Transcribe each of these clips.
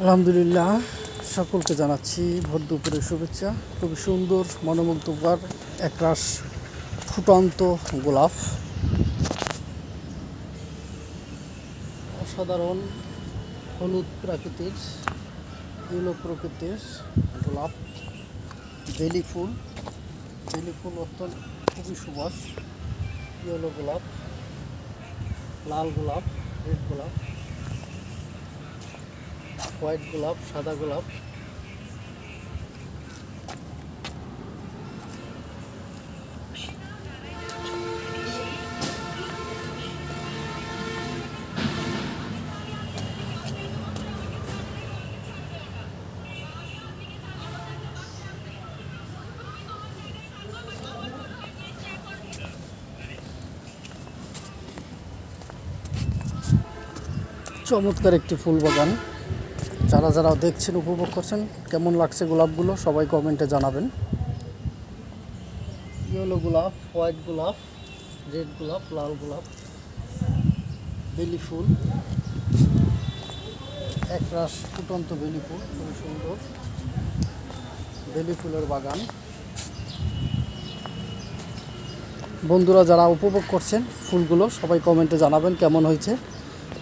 আলহামদুলিল্লাহ, সকলকে জানাচ্ছি ভর দুপুরের শুভেচ্ছা। খুবই সুন্দর মনোমুগ্ধকর একরাশ ফুটন্ত গোলাপ, অসাধারণ হলুদ প্রাকৃতির, ইয়েলো প্রকৃতির গোলাপ। বেলি ফুল অত্যন্ত খুবই সুবাস। ইয়েলো গোলাপ, লাল গোলাপ, রেড গোলাপ, হোয়াইট গোলাপ, সাদা গোলাপ। চমৎকার একটি ফুল বাগান। যারা যারা দেখছেন, উপভোগ করছেন, কেমন লাগছে গোলাপগুলো সবাই কমেন্টে জানাবেন। ইয়েলো গোলাপ, হোয়াইট গোলাপ, রেড গোলাপ, লাল গোলাপ, বেলি ফুল, একরাশ ফুটন্ত বেলি ফুল, খুবই সুন্দর বেলি ফুলের বাগান। বন্ধুরা যারা উপভোগ করছেন ফুলগুলো সবাই কমেন্টে জানাবেন কেমন হয়েছে।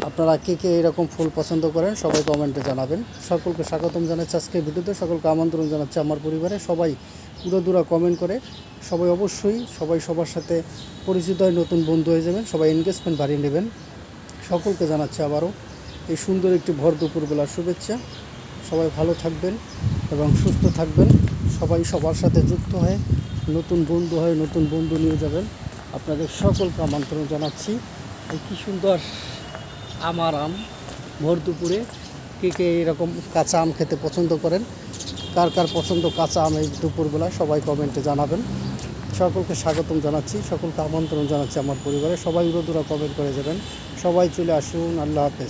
আপনারা কে কে এরকম ফুল পছন্দ করেন সবাই কমেন্টে জানাবেন। সকলকে স্বাগতম জানাচ্ছি আজকের ভিডিওতে, সকলকে আমন্ত্রণ জানাচ্ছি আমার পরিবারে। সবাই দূরা কমেন্ট করে সবাই অবশ্যই সবাই সবার সাথে পরিচিত হয়, নতুন বন্ধু হয়ে যাবেন, সবাই এনগেজমেন্ট বাড়িয়ে নেবেন। সকলকে জানাচ্ছি আবারও এই সুন্দর একটি ভর দুপুরবেলার শুভেচ্ছা। সবাই ভালো থাকবেন এবং সুস্থ থাকবেন। সবাই সবার সাথে যুক্ত হয়ে নতুন বন্ধু নিয়ে যাবেন। আপনাদের সকলকে আমন্ত্রণ জানাচ্ছি। এই কী সুন্দর আম ভর দুপুরে কে কে এরকম কাঁচা আম খেতে পছন্দ করেন, কার কার পছন্দ কাঁচা আম এই দুপুরবেলা সবাই কমেন্টে জানাবেন। সকলকে স্বাগতম জানাচ্ছি, সকলকে আমন্ত্রণ জানাচ্ছি আমার পরিবারে। সবাই দূরা কমেন্ট করে যাবেন। সবাই চলে আসুন। আল্লাহ হাফেজ।